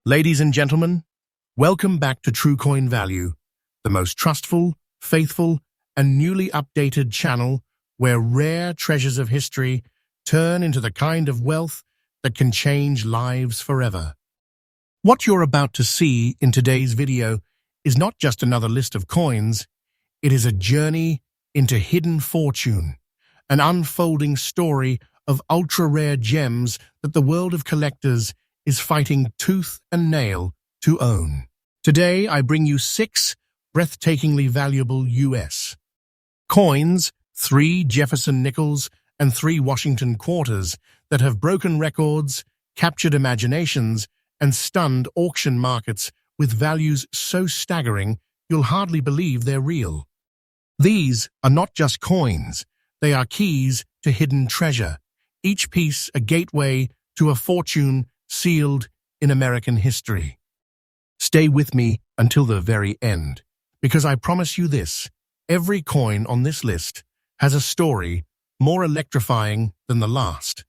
Ladies and gentlemen, welcome back to True Coin Value, the most trustful, faithful, and newly updated channel where rare treasures of history turn into the kind of wealth that can change lives forever. What you're about to see in today's video is not just another list of coins, it is a journey into hidden fortune, an unfolding story of ultra-rare gems that the world of collectors is fighting tooth and nail to own. Today, I bring you 6 breathtakingly valuable U.S. coins, 3 Jefferson nickels, and 3 Washington quarters that have broken records, captured imaginations, and stunned auction markets with values so staggering you'll hardly believe they're real. These are not just coins, they are keys to hidden treasure, each piece a gateway to a fortune sealed in American history. Stay with me until the very end, because I promise you this, every coin on this list has a story more electrifying than the last.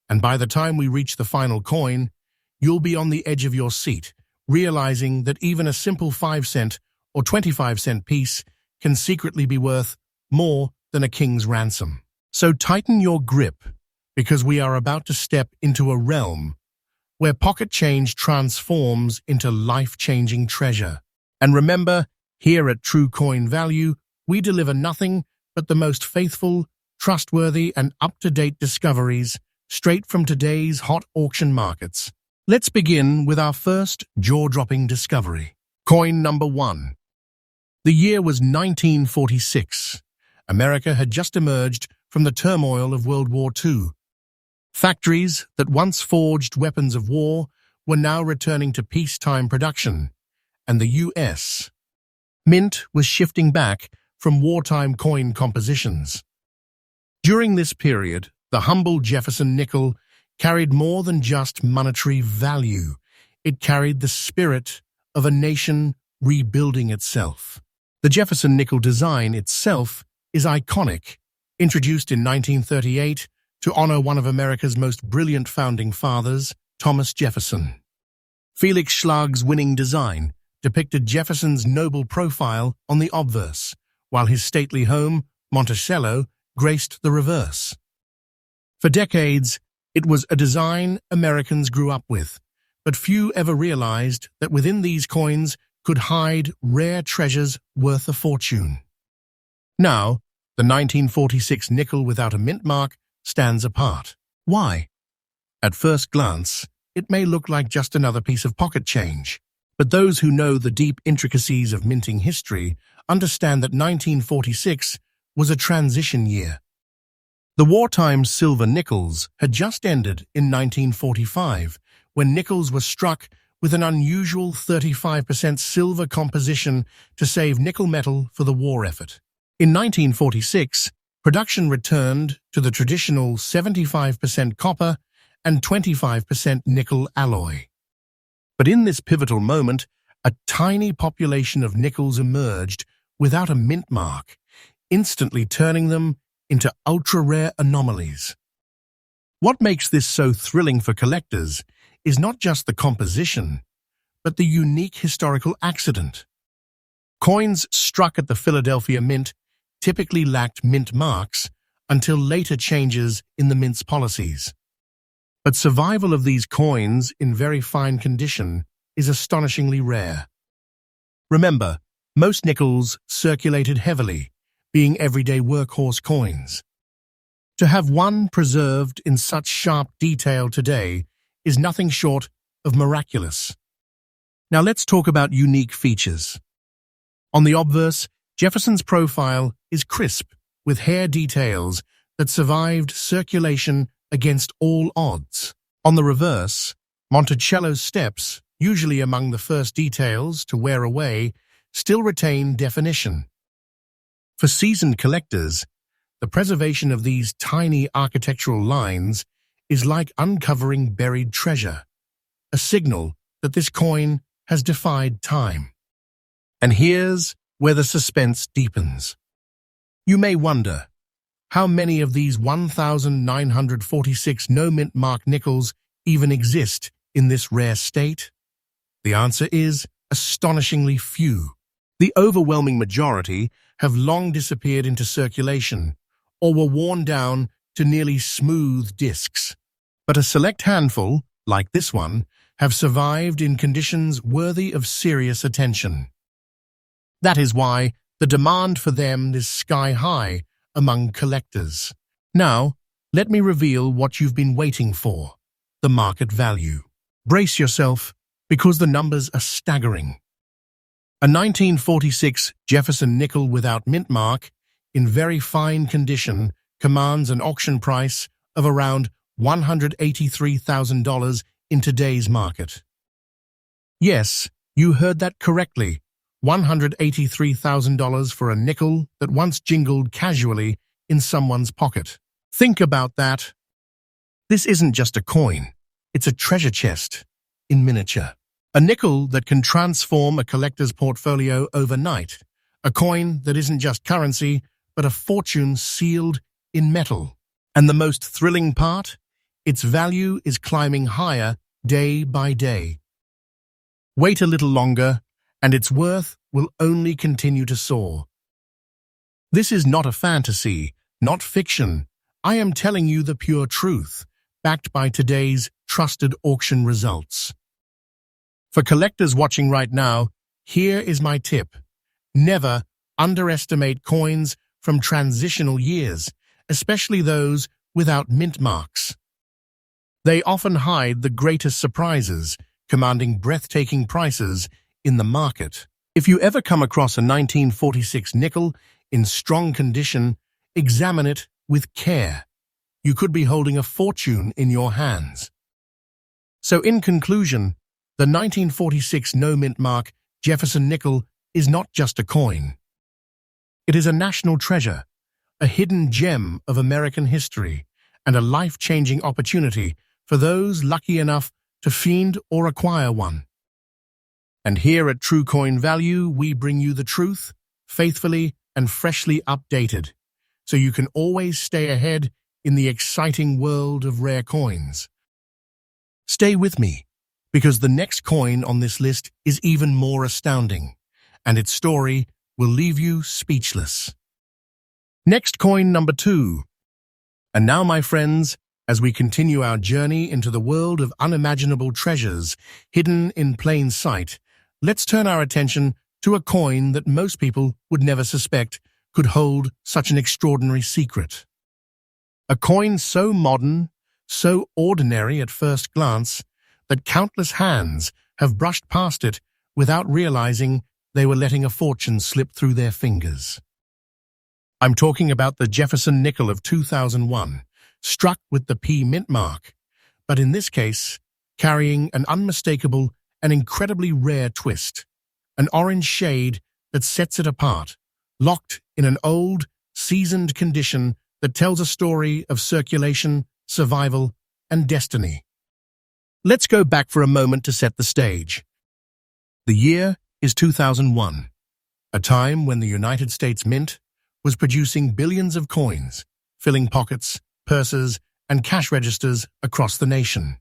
And by the time we reach the final coin, you'll be on the edge of your seat, realizing that even a simple 5-cent or 25-cent piece can secretly be worth more than a king's ransom. So tighten your grip, because we are about to step into a realm where pocket change transforms into life-changing treasure. And remember, here at True Coin Value, we deliver nothing but the most faithful, trustworthy, and up-to-date discoveries straight from today's hot auction markets. Let's begin with our first jaw-dropping discovery. Coin number 1. The year was 1946. America had just emerged from the turmoil of World War II. Factories that once forged weapons of war were now returning to peacetime production, and the U.S. Mint was shifting back from wartime coin compositions. During this period, the humble Jefferson nickel carried more than just monetary value. It carried the spirit of a nation rebuilding itself. The Jefferson nickel design itself is iconic, introduced in 1938 to honor one of America's most brilliant founding fathers, Thomas Jefferson. Felix Schlag's winning design depicted Jefferson's noble profile on the obverse, while his stately home, Monticello, graced the reverse. For decades, it was a design Americans grew up with, but few ever realized that within these coins could hide rare treasures worth a fortune. Now, the 1946 nickel without a mint mark stands apart. Why? At first glance, it may look like just another piece of pocket change, but those who know the deep intricacies of minting history understand that 1946 was a transition year. The wartime silver nickels had just ended in 1945, when nickels were struck with an unusual 35% silver composition to save nickel metal for the war effort. In 1946, production returned to the traditional 75% copper and 25% nickel alloy. But in this pivotal moment, a tiny population of nickels emerged without a mint mark, instantly turning them into ultra-rare anomalies. What makes this so thrilling for collectors is not just the composition, but the unique historical accident. Coins struck at the Philadelphia Mint typically lacked mint marks until later changes in the mint's policies. But survival of these coins in very fine condition is astonishingly rare. Remember, most nickels circulated heavily, being everyday workhorse coins. To have one preserved in such sharp detail today is nothing short of miraculous. Now let's talk about unique features. On the obverse, Jefferson's profile is crisp, with hair details that survived circulation against all odds. On the reverse, Monticello's steps, usually among the first details to wear away, still retain definition. For seasoned collectors, the preservation of these tiny architectural lines is like uncovering buried treasure, a signal that this coin has defied time. And here's where the suspense deepens. You may wonder, how many of these 1,946 no-mint mark nickels even exist in this rare state? The answer is astonishingly few. The overwhelming majority have long disappeared into circulation or were worn down to nearly smooth discs. But a select handful, like this one, have survived in conditions worthy of serious attention. That is why the demand for them is sky-high among collectors. Now, let me reveal what you've been waiting for, the market value. Brace yourself, because the numbers are staggering. A 1946 Jefferson nickel without mint mark, in very fine condition, commands an auction price of around $183,000 in today's market. Yes, you heard that correctly. $183,000 for a nickel that once jingled casually in someone's pocket. Think about that. This isn't just a coin, it's a treasure chest in miniature. A nickel that can transform a collector's portfolio overnight. A coin that isn't just currency, but a fortune sealed in metal. And the most thrilling part? Its value is climbing higher day by day. Wait a little longer, and its worth will only continue to soar. This is not a fantasy, not fiction. I am telling you the pure truth, backed by today's trusted auction results. For collectors watching right now, here is my tip. Never underestimate coins from transitional years, especially those without mint marks. They often hide the greatest surprises, commanding breathtaking prices in the market. If you ever come across a 1946 nickel in strong condition, examine it with care. You could be holding a fortune in your hands. So in conclusion, the 1946 no-mint mark Jefferson nickel is not just a coin. It is a national treasure, a hidden gem of American history, and a life-changing opportunity for those lucky enough to find or acquire one. And here at True Coin Value, we bring you the truth, faithfully and freshly updated, so you can always stay ahead in the exciting world of rare coins. Stay with me, because the next coin on this list is even more astounding, and its story will leave you speechless. Next coin number 2. And now, my friends, as we continue our journey into the world of unimaginable treasures hidden in plain sight, let's turn our attention to a coin that most people would never suspect could hold such an extraordinary secret. A coin so modern, so ordinary at first glance, that countless hands have brushed past it without realizing they were letting a fortune slip through their fingers. I'm talking about the Jefferson nickel of 2001, struck with the P mint mark, but in this case, carrying an unmistakable and incredibly rare twist, an orange shade that sets it apart, locked in an old, seasoned condition that tells a story of circulation, survival, and destiny. Let's go back for a moment to set the stage. The year is 2001, a time when the United States Mint was producing billions of coins, filling pockets, purses, and cash registers across the nation.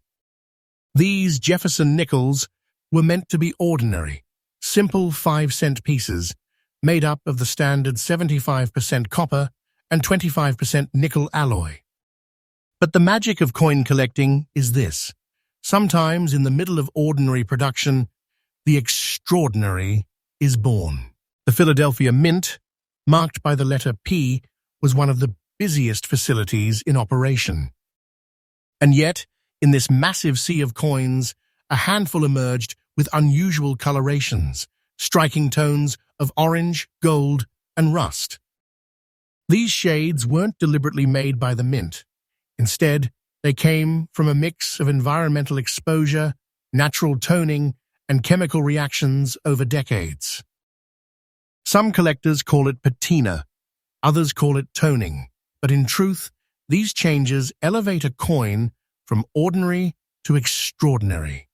These Jefferson nickels were meant to be ordinary, simple 5-cent pieces made up of the standard 75% copper and 25% nickel alloy. But the magic of coin collecting is this. Sometimes in the middle of ordinary production, the extraordinary is born. The Philadelphia Mint, marked by the letter P, was one of the busiest facilities in operation. And yet, in this massive sea of coins, a handful emerged with unusual colorations, striking tones of orange, gold, and rust. These shades weren't deliberately made by the Mint. Instead, they came from a mix of environmental exposure, natural toning, and chemical reactions over decades. Some collectors call it patina, others call it toning, but in truth, these changes elevate a coin from ordinary to extraordinary.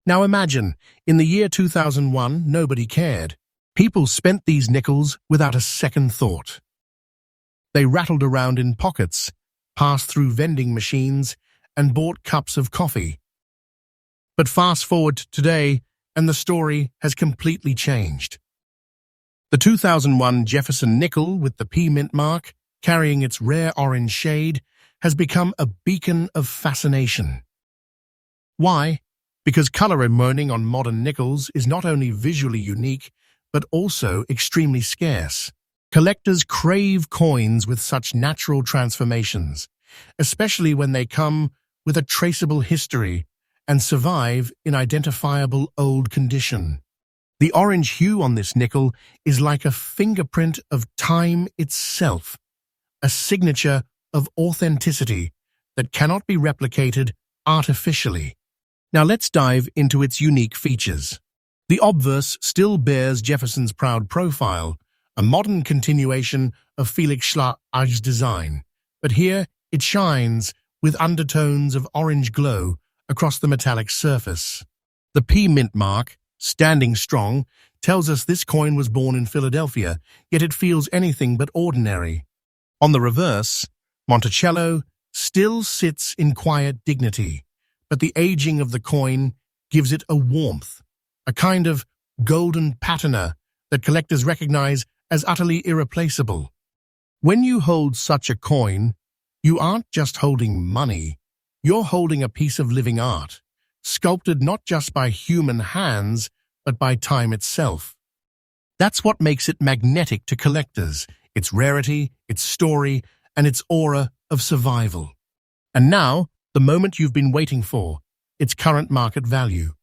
Now imagine, in the year 2001, nobody cared. People spent these nickels without a second thought. They rattled around in pockets, passed through vending machines, and bought cups of coffee. But fast forward to today, and the story has completely changed. The 2001 Jefferson nickel with the P mint mark, carrying its rare orange shade, has become a beacon of fascination. Why? Because color emerging on modern nickels is not only visually unique, but also extremely scarce. Collectors crave coins with such natural transformations, especially when they come with a traceable history and survive in identifiable old condition. The orange hue on this nickel is like a fingerprint of time itself, a signature of authenticity that cannot be replicated artificially. Now let's dive into its unique features. The obverse still bears Jefferson's proud profile, a modern continuation of Felix Schlag's design, but here it shines with undertones of orange glow across the metallic surface. The P mint mark, standing strong, tells us this coin was born in Philadelphia, yet it feels anything but ordinary. On the reverse, Monticello still sits in quiet dignity, but the aging of the coin gives it a warmth, a kind of golden patina that collectors recognize as utterly irreplaceable. When you hold such a coin, you aren't just holding money, you're holding a piece of living art, sculpted not just by human hands, but by time itself. That's what makes it magnetic to collectors, its rarity, its story, and its aura of survival. And now, the moment you've been waiting for, its current market value.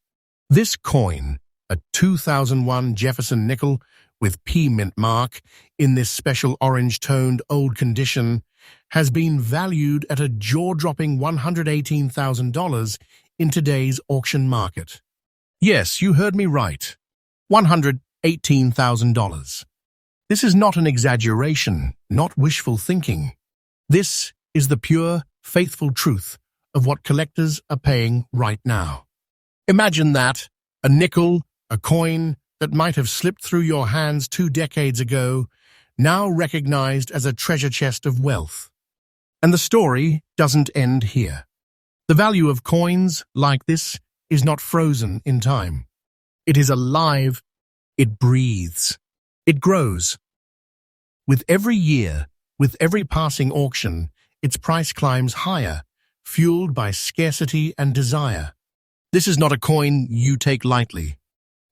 This coin, a 2001 Jefferson nickel with P mint mark in this special orange-toned old condition, has been valued at a jaw-dropping $118,000 in today's auction market. Yes, you heard me right. $118,000. This is not an exaggeration, not wishful thinking. This is the pure, faithful truth of what collectors are paying right now. Imagine that, a nickel, a coin that might have slipped through your hands 2 decades ago, now recognized as a treasure chest of wealth. And the story doesn't end here. The value of coins like this is not frozen in time. It is alive, it breathes, it grows. With every year, with every passing auction, its price climbs higher, fueled by scarcity and desire. This is not a coin you take lightly.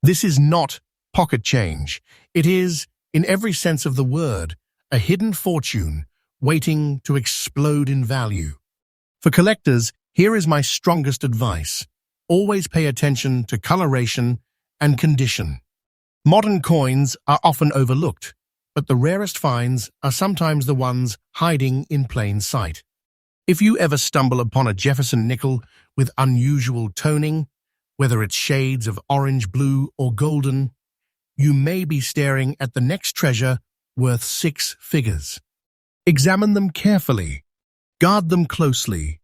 This is not pocket change. It is, in every sense of the word, a hidden fortune waiting to explode in value. For collectors, here is my strongest advice. Always pay attention to coloration and condition. Modern coins are often overlooked, but the rarest finds are sometimes the ones hiding in plain sight. If you ever stumble upon a Jefferson nickel with unusual toning, whether it's shades of orange, blue, or golden, you may be staring at the next treasure worth 6 figures. Examine them carefully. Guard them closely.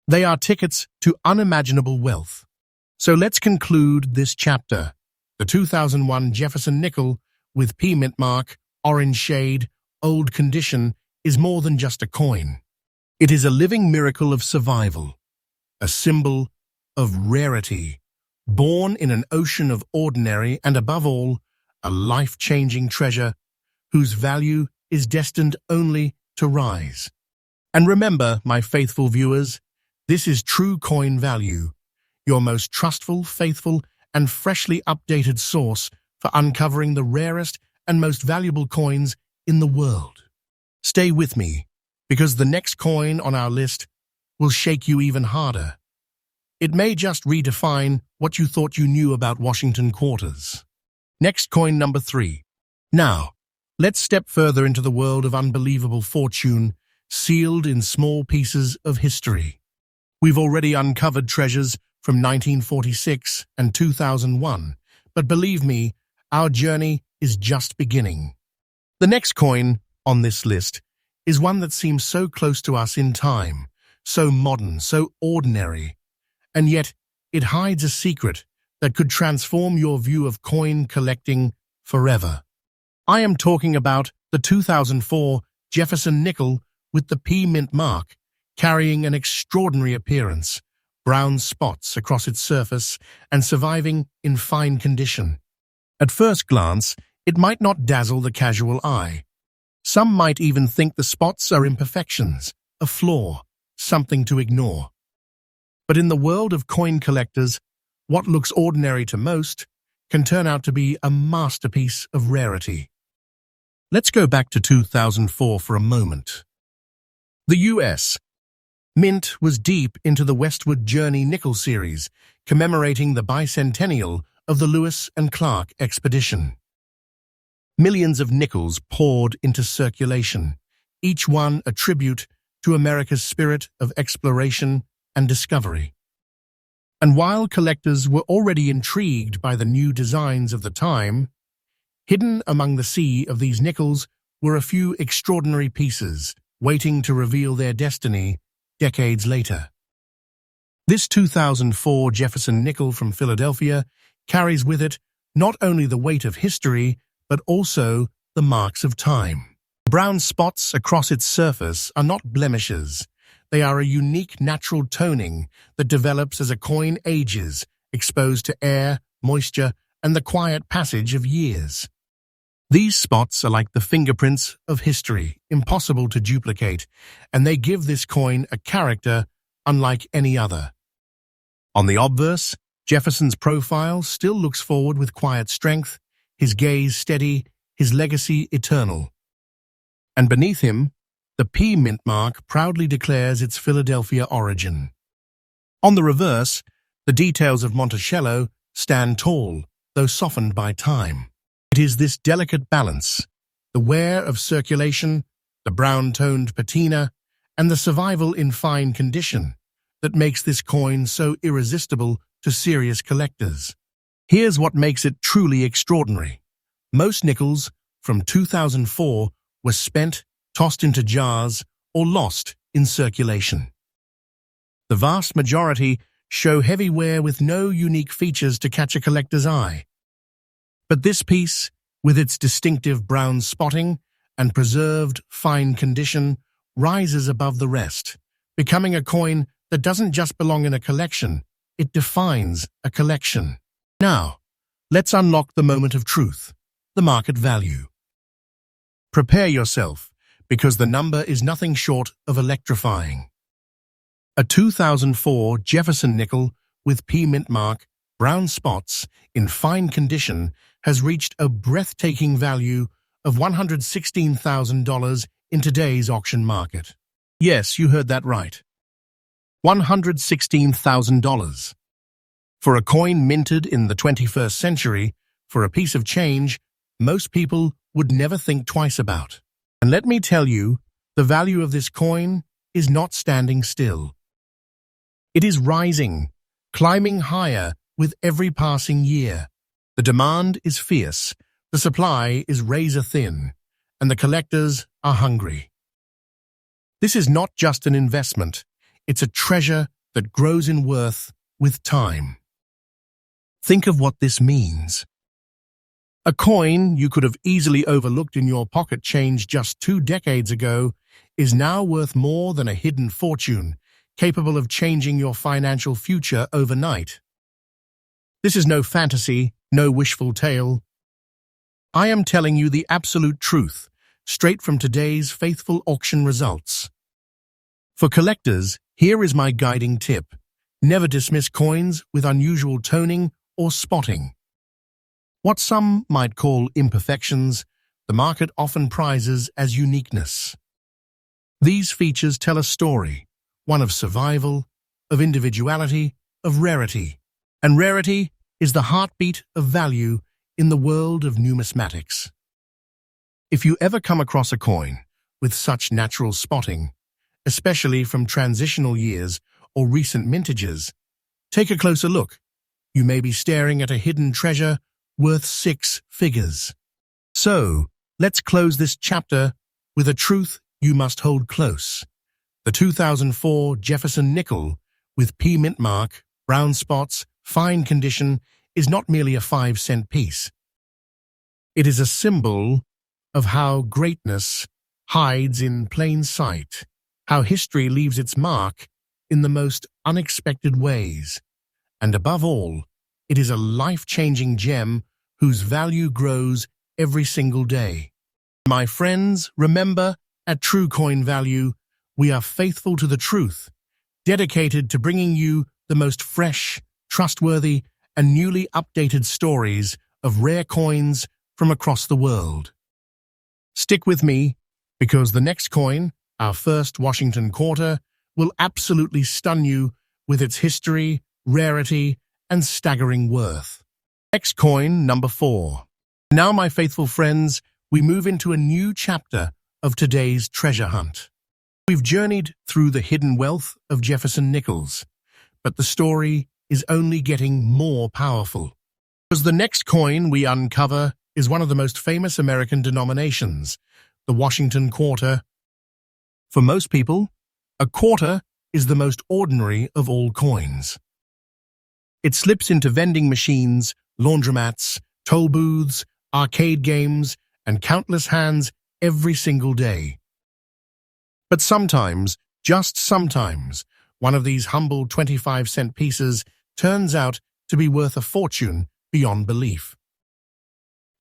They are tickets to unimaginable wealth. So let's conclude this chapter. The 2001 Jefferson nickel with P mint mark, orange shade, old condition is more than just a coin. It is a living miracle of survival, a symbol of rarity, born in an ocean of ordinary and, above all, a life-changing treasure whose value is destined only to rise. And remember, my faithful viewers, this is True Coin Value, your most trustful, faithful, and freshly updated source for uncovering the rarest and most valuable coins in the world. Stay with me, because the next coin on our list will shake you even harder. It may just redefine what you thought you knew about Washington quarters. Next coin number 3. Now, let's step further into the world of unbelievable fortune, sealed in small pieces of history. We've already uncovered treasures from 1946 and 2001, but believe me, our journey is just beginning. The next coin on this list is one that seems so close to us in time, so modern, so ordinary, and yet it hides a secret that could transform your view of coin collecting forever. I am talking about the 2004 Jefferson nickel with the P mint mark, carrying an extraordinary appearance, brown spots across its surface and surviving in fine condition. At first glance, it might not dazzle the casual eye. Some might even think the spots are imperfections, a flaw, something to ignore. But in the world of coin collectors, what looks ordinary to most can turn out to be a masterpiece of rarity. Let's go back to 2004 for a moment. The U.S. Mint was deep into the Westward Journey nickel series, commemorating the bicentennial of the Lewis and Clark expedition. Millions of nickels poured into circulation, each one a tribute to America's spirit of exploration and discovery. And while collectors were already intrigued by the new designs of the time, hidden among the sea of these nickels were a few extraordinary pieces waiting to reveal their destiny decades later. This 2004 Jefferson nickel from Philadelphia carries with it not only the weight of history, but also the marks of time. Brown spots across its surface are not blemishes. They are a unique natural toning that develops as a coin ages, exposed to air, moisture, and the quiet passage of years. These spots are like the fingerprints of history, impossible to duplicate, and they give this coin a character unlike any other. On the obverse, Jefferson's profile still looks forward with quiet strength, his gaze steady, his legacy eternal. And beneath him, the P mint mark proudly declares its Philadelphia origin. On the reverse, the details of Monticello stand tall, though softened by time. It is this delicate balance, the wear of circulation, the brown-toned patina, and the survival in fine condition, that makes this coin so irresistible to serious collectors. Here's what makes it truly extraordinary. Most nickels from 2004 were spent, tossed into jars, or lost in circulation. The vast majority show heavy wear with no unique features to catch a collector's eye. But this piece, with its distinctive brown spotting and preserved fine condition, rises above the rest, becoming a coin that doesn't just belong in a collection, it defines a collection. Now, let's unlock the moment of truth, the market value. Prepare yourself, because the number is nothing short of electrifying. A 2004 Jefferson nickel with P mint mark, brown spots, in fine condition, has reached a breathtaking value of $116,000 in today's auction market. Yes, you heard that right. $116,000. For a coin minted in the 21st century, for a piece of change, most people would never think twice about. And let me tell you, the value of this coin is not standing still. It is rising, climbing higher with every passing year. The demand is fierce, the supply is razor thin, and the collectors are hungry. This is not just an investment, it's a treasure that grows in worth with time. Think of what this means. A coin you could have easily overlooked in your pocket change just 2 decades ago is now worth more than a hidden fortune, capable of changing your financial future overnight. This is no fantasy, no wishful tale. I am telling you the absolute truth, straight from today's faithful auction results. For collectors, here is my guiding tip. Never dismiss coins with unusual toning or spotting. What some might call imperfections, the market often prizes as uniqueness. These features tell a story, one of survival, of individuality, of rarity. And rarity is the heartbeat of value in the world of numismatics. If you ever come across a coin with such natural spotting, especially from transitional years or recent mintages, take a closer look. You may be staring at a hidden treasure worth 6 figures. So, let's close this chapter with a truth you must hold close. The 2004 Jefferson nickel with P mint mark, brown spots, fine condition is not merely a 5-cent piece. It is a symbol of how greatness hides in plain sight, how history leaves its mark in the most unexpected ways. And above all, it is a life-changing gem whose value grows every single day. My friends, remember, at True Coin Value, we are faithful to the truth, dedicated to bringing you the most fresh, trustworthy, and newly updated stories of rare coins from across the world. Stick with me, because the next coin, our first Washington quarter, will absolutely stun you with its history, rarity, and staggering worth. Next coin, number 4. Now, my faithful friends, we move into a new chapter of today's treasure hunt. We've journeyed through the hidden wealth of Jefferson nickels, but the story is only getting more powerful. Because the next coin we uncover is one of the most famous American denominations, the Washington quarter. For most people, a quarter is the most ordinary of all coins. It slips into vending machines, laundromats, toll booths, arcade games, and countless hands every single day. But sometimes, just sometimes, one of these humble 25-cent pieces turns out to be worth a fortune beyond belief.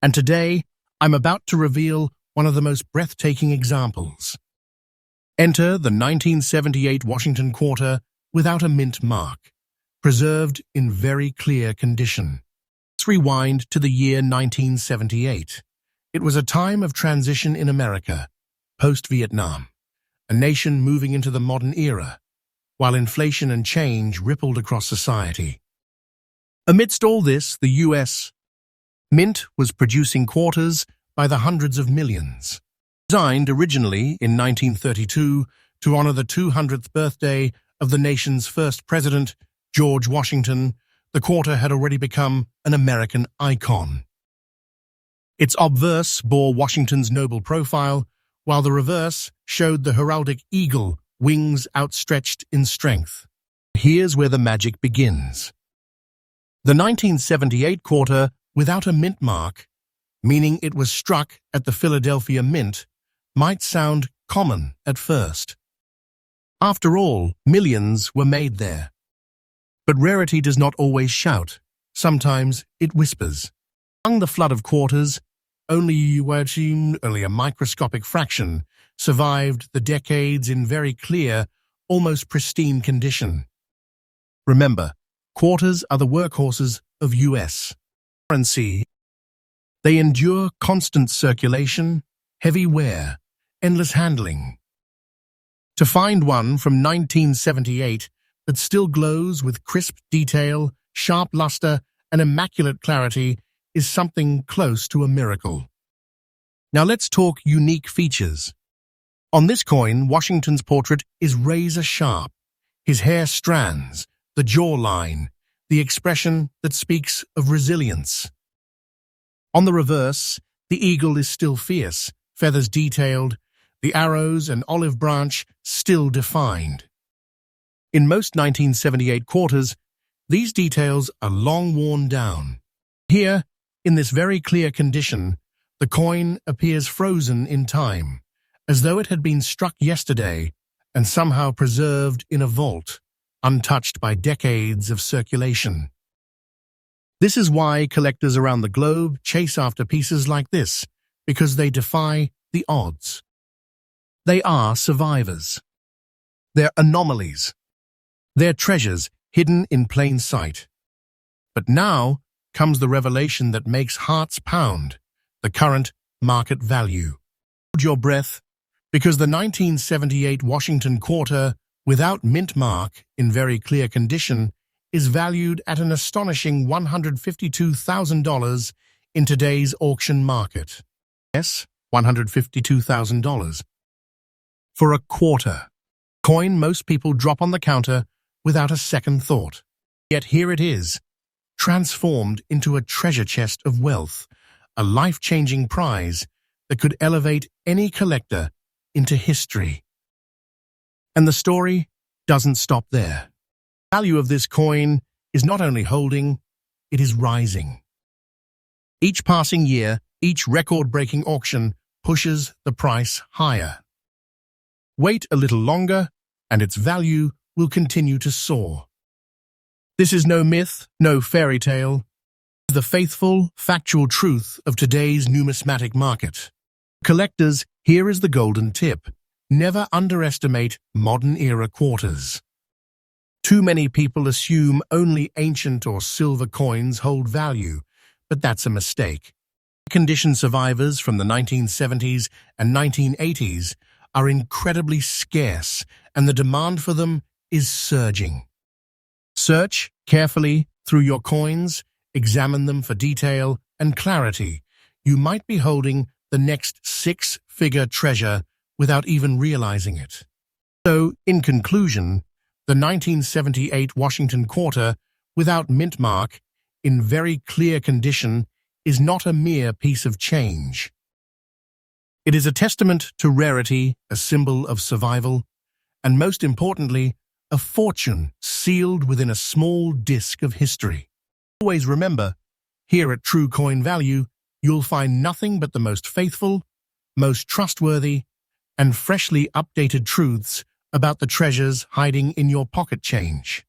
And today, I'm about to reveal one of the most breathtaking examples. Enter the 1978 Washington quarter without a mint mark, preserved in very clear condition. Let's rewind to the year 1978. It was a time of transition in America, post-Vietnam, a nation moving into the modern era, while inflation and change rippled across society. Amidst all this, the U.S. Mint was producing quarters by the hundreds of millions. Designed originally in 1932 to honor the 200th birthday of the nation's first president, George Washington, the quarter had already become an American icon. Its obverse bore Washington's noble profile, while the reverse showed the heraldic eagle, wings outstretched in strength. Here's where the magic begins. The 1978 quarter, without a mint mark, meaning it was struck at the Philadelphia Mint, might sound common at first. After all, millions were made there. But rarity does not always shout. Sometimes it whispers. Among the flood of quarters, only a microscopic fraction survived the decades in very clear, almost pristine condition. Remember, quarters are the workhorses of U.S. currency. They endure constant circulation, heavy wear, endless handling. To find one from 1978 that still glows with crisp detail, sharp luster, and immaculate clarity is something close to a miracle. Now let's talk unique features. On this coin, Washington's portrait is razor sharp. His hair strands, the jawline, the expression that speaks of resilience. On the reverse, the eagle is still fierce, feathers detailed, the arrows and olive branch still defined. In most 1978 quarters, these details are long worn down. Here, in this very clear condition, the coin appears frozen in time, as though it had been struck yesterday and somehow preserved in a vault, untouched by decades of circulation. This is why collectors around the globe chase after pieces like this, because they defy the odds. They are survivors. They're anomalies. They're treasures hidden in plain sight. But now comes the revelation that makes hearts pound, the current market value. Hold your breath, because the 1978 Washington quarter, without mint mark, in very clear condition, is valued at an astonishing $152,000 in today's auction market. Yes, $152,000. For a quarter. Coin most people drop on the counter without a second thought. Yet here it is, transformed into a treasure chest of wealth, a life-changing prize that could elevate any collector into history. And the story doesn't stop there. The value of this coin is not only holding, it is rising. Each passing year, each record-breaking auction pushes the price higher. Wait a little longer, and its value will continue to soar. This is no myth, no fairy tale. The faithful, factual truth of today's numismatic market. Collectors, here is the golden tip. Never underestimate modern-era quarters. Too many people assume only ancient or silver coins hold value, but that's a mistake. Condition survivors from the 1970s and 1980s are incredibly scarce, and the demand for them is surging. Search carefully through your coins, examine them for detail and clarity. You might be holding the next six-figure treasure without even realizing it. So, in conclusion, the 1978 Washington quarter, without mint mark, in very clear condition, is not a mere piece of change. It is a testament to rarity, a symbol of survival, and most importantly, a fortune sealed within a small disk of history. Always remember, here at True Coin Value, you'll find nothing but the most faithful, most trustworthy, and freshly updated truths about the treasures hiding in your pocket change.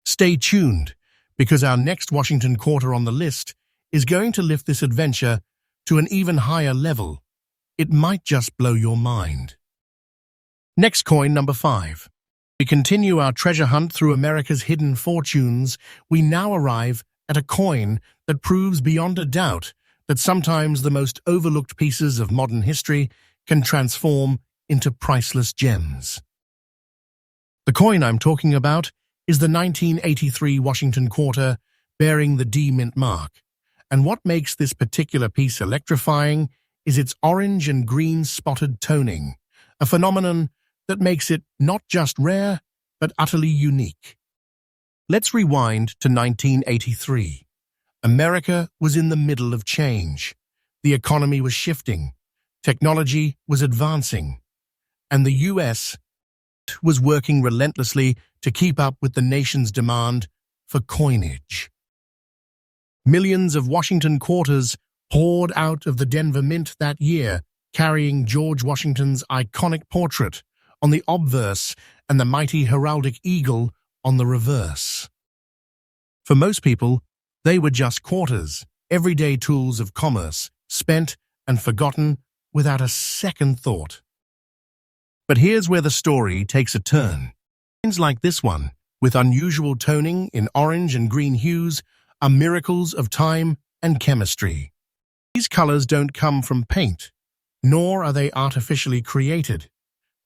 Stay tuned, because our next Washington quarter on the list is going to lift this adventure to an even higher level. It might just blow your mind. Next coin, number 5. We continue our treasure hunt through America's hidden fortunes. We now arrive at a coin that proves beyond a doubt that sometimes the most overlooked pieces of modern history can transform into priceless gems. The coin I'm talking about is the 1983 Washington quarter bearing the D mint mark. And what makes this particular piece electrifying is its orange and green spotted toning, a phenomenon that makes it not just rare, but utterly unique. Let's rewind to 1983. America was in the middle of change. The economy was shifting, technology was advancing, and the U.S. was working relentlessly to keep up with the nation's demand for coinage. Millions of Washington quarters poured out of the Denver Mint that year, carrying George Washington's iconic portrait on the obverse and the mighty heraldic eagle on the reverse. For most people, they were just quarters, everyday tools of commerce, spent and forgotten without a second thought. But here's where the story takes a turn. Coins like this one, with unusual toning in orange and green hues, are miracles of time and chemistry. These colors don't come from paint, nor are they artificially created.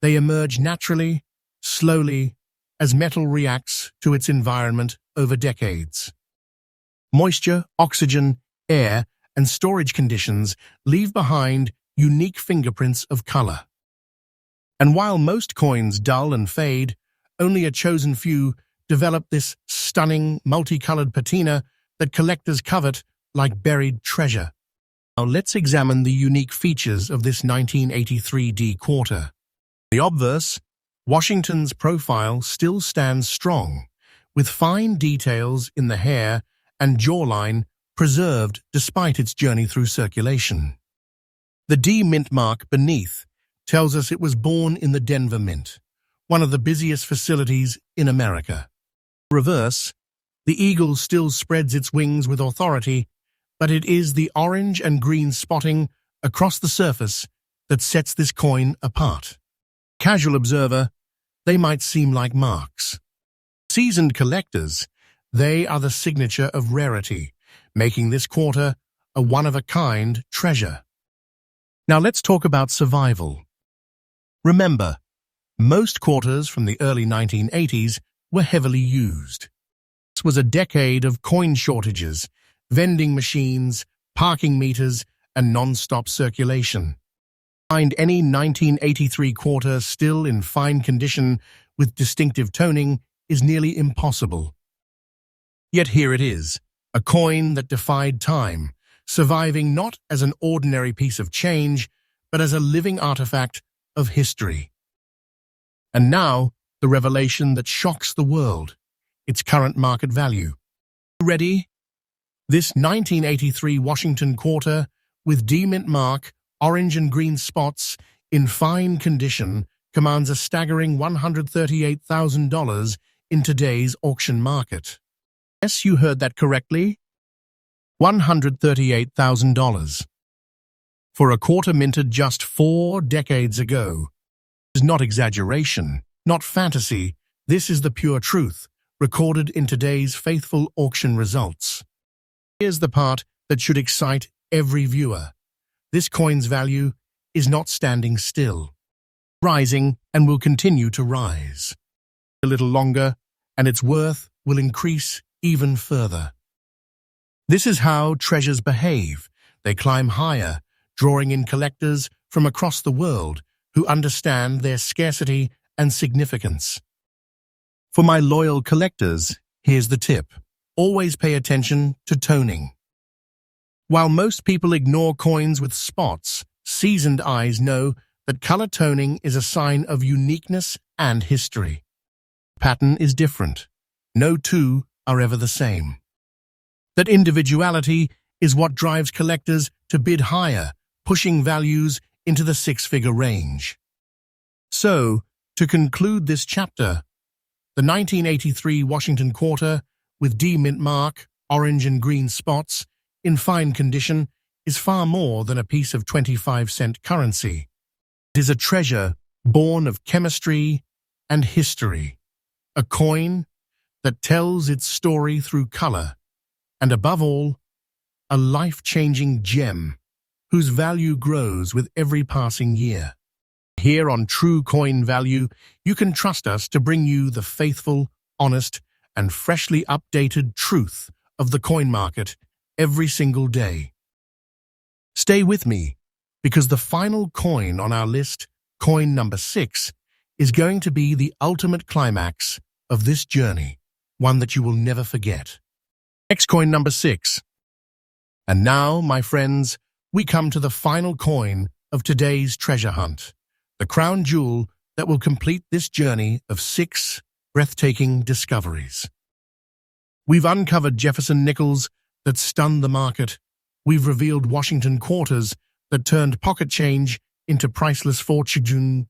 They emerge naturally, slowly, as metal reacts to its environment over decades. Moisture, oxygen, air, and storage conditions leave behind unique fingerprints of color. And while most coins dull and fade, only a chosen few develop this stunning, multicolored patina that collectors covet like buried treasure. Now let's examine the unique features of this 1983 D quarter. The obverse, Washington's profile still stands strong, with fine details in the hair and jawline preserved despite its journey through circulation. The D mint mark beneath tells us it was born in the Denver Mint, one of the busiest facilities in America. Reverse, the eagle still spreads its wings with authority, but it is the orange and green spotting across the surface that sets this coin apart. Casual observer, they might seem like marks. Seasoned collectors, they are the signature of rarity, making this quarter a one-of-a-kind treasure. Now let's talk about survival. Remember, most quarters from the early 1980s were heavily used. This was a decade of coin shortages, vending machines, parking meters, and non-stop circulation. Find any 1983 quarter still in fine condition with distinctive toning is nearly impossible. Yet here it is, a coin that defied time, surviving not as an ordinary piece of change, but as a living artifact of history. And now, the revelation that shocks the world, its current market value. Ready? This 1983 Washington quarter, with D mint mark, orange and green spots, in fine condition, commands a staggering $138,000 in today's auction market. Yes, you heard that correctly. $138,000. For a quarter minted just 4 decades ago. This is not exaggeration, not fantasy. This is the pure truth, recorded in today's faithful auction results. Here's the part that should excite every viewer. This coin's value is not standing still, rising and will continue to rise. A little longer, and its worth will increase even further. This is how treasures behave. They climb higher, drawing in collectors from across the world who understand their scarcity and significance. For my loyal collectors, here's the tip. Always pay attention to toning. While most people ignore coins with spots, seasoned eyes know that color toning is a sign of uniqueness and history. Pattern is different. No two are ever the same. That individuality is what drives collectors to bid higher, pushing values into the 6-figure range. So, to conclude this chapter, the 1983 Washington Quarter with D mint mark, orange and green spots, in fine condition, is far more than a piece of 25-cent currency. It is a treasure born of chemistry and history, a coin that tells its story through color, and above all, a life-changing gem whose value grows with every passing year. Here on True Coin Value, you can trust us to bring you the faithful, honest, and freshly updated truth of the coin market every single day. Stay with me, because the final coin on our list, coin number 6, is going to be the ultimate climax of this journey, one that you will never forget. Next coin number 6. And now, my friends, we come to the final coin of today's treasure hunt, the crown jewel that will complete this journey of 6 breathtaking discoveries. We've uncovered Jefferson nickels that stunned the market. We've revealed Washington quarters that turned pocket change into priceless fortune.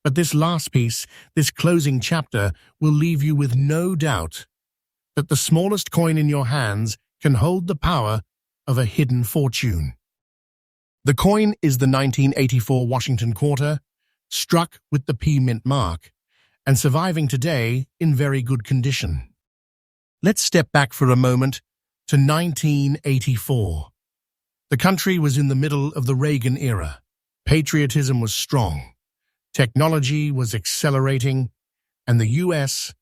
But this last piece, this closing chapter, will leave you with no doubt that the smallest coin in your hands can hold the power of a hidden fortune. The coin is the 1984 Washington Quarter, struck with the P mint mark, and surviving today in very good condition. Let's step back for a moment to 1984. The country was in the middle of the Reagan era. Patriotism was strong. Technology was accelerating, and the U.S.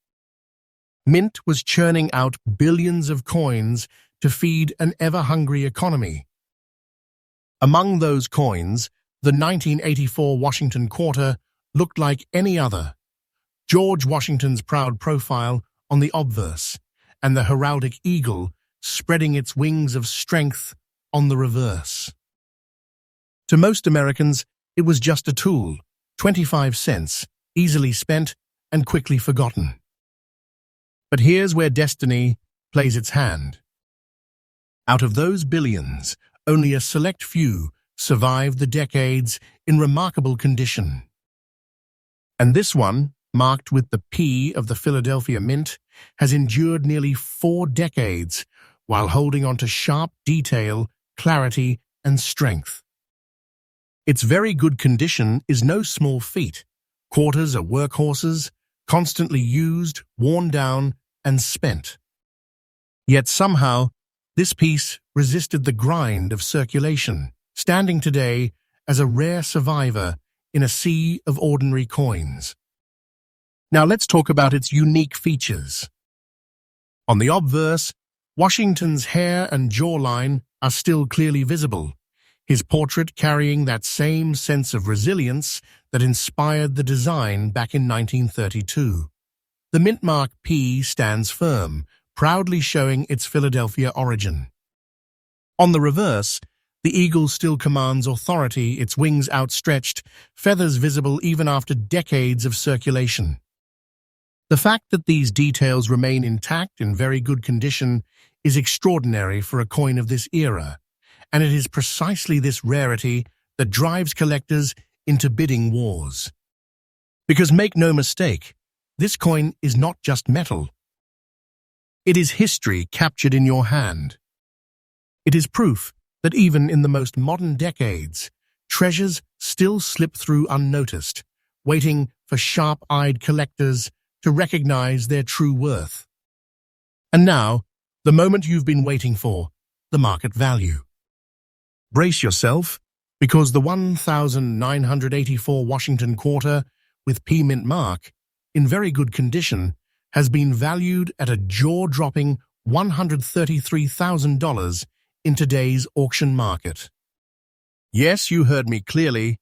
Mint was churning out billions of coins to feed an ever-hungry economy. Among those coins, the 1984 Washington Quarter looked like any other. George Washington's proud profile on the obverse, and the heraldic eagle spreading its wings of strength on the reverse. To most Americans, it was just a tool, 25 cents, easily spent and quickly forgotten. But here's where destiny plays its hand. Out of those billions, only a select few survived the decades in remarkable condition. And this one, marked with the P of the Philadelphia Mint, has endured nearly 4 decades while holding on to sharp detail, clarity, and strength. Its very good condition is no small feat. Quarters are workhorses, constantly used, worn down, and spent. Yet somehow, this piece resisted the grind of circulation, standing today as a rare survivor in a sea of ordinary coins. Now let's talk about its unique features. On the obverse, Washington's hair and jawline are still clearly visible, his portrait carrying that same sense of resilience that inspired the design back in 1932. The mint mark P stands firm, proudly showing its Philadelphia origin. On the reverse, the eagle still commands authority, its wings outstretched, feathers visible even after decades of circulation. The fact that these details remain intact in very good condition is extraordinary for a coin of this era, and it is precisely this rarity that drives collectors into bidding wars. Because make no mistake, this coin is not just metal. It is history captured in your hand. It is proof that even in the most modern decades, treasures still slip through unnoticed, waiting for sharp-eyed collectors to recognize their true worth. And now, the moment you've been waiting for, the market value. Brace yourself, because the 1984 Washington quarter with P mint mark, in very good condition, has been valued at a jaw-dropping $133,000 in today's auction market. Yes, you heard me clearly.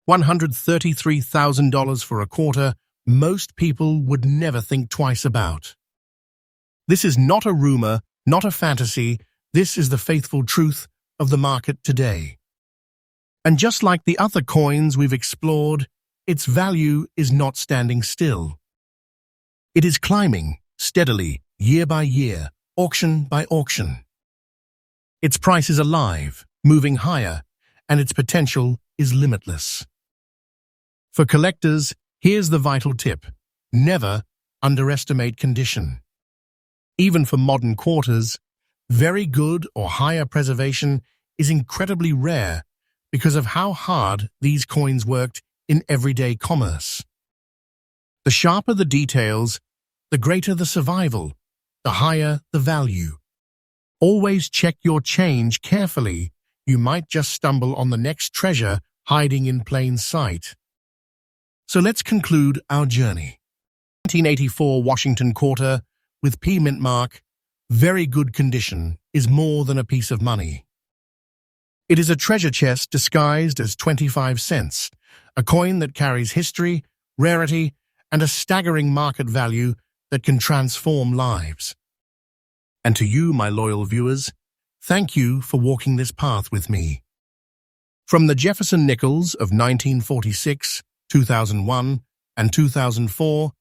$133,000 for a quarter most people would never think twice about. This is not a rumor, not a fantasy. This is the faithful truth of the market today. And just like the other coins we've explored, its value is not standing still. It is climbing steadily, year by year, auction by auction. Its price is alive, moving higher, and its potential is limitless. For collectors, here's the vital tip: never underestimate condition. Even for modern quarters, very good or higher preservation is incredibly rare because of how hard these coins worked in everyday commerce. The sharper the details, the greater the survival, the higher the value. Always check your change carefully. You might just stumble on the next treasure hiding in plain sight. So let's conclude our journey. 1984 Washington quarter with P mint mark, very good condition, is more than a piece of money. It is a treasure chest disguised as 25 cents, a coin that carries history, rarity, and a staggering market value that can transform lives. And to you, my loyal viewers, thank you for walking this path with me. From the Jefferson nickels of 1946, 2001, and 2004,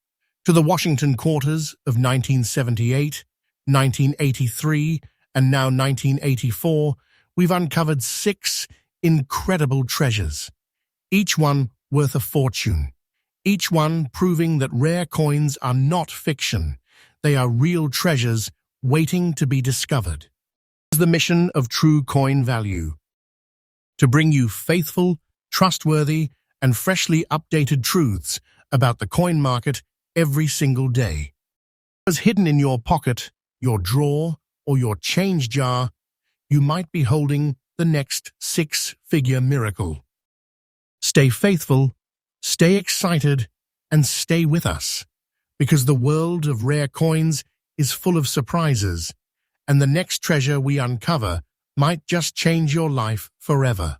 to the Washington quarters of 1978, 1983, and now 1984, we've uncovered 6 incredible treasures, each one worth a fortune, each one proving that rare coins are not fiction. They are real treasures waiting to be discovered. This is the mission of True Coin Value: to bring you faithful, trustworthy, and freshly updated truths about the coin market every single day. As hidden in your pocket, your drawer, or your change jar, you might be holding the next 6-figure miracle. Stay faithful, stay excited, and stay with us, because the world of rare coins is full of surprises, and the next treasure we uncover might just change your life forever.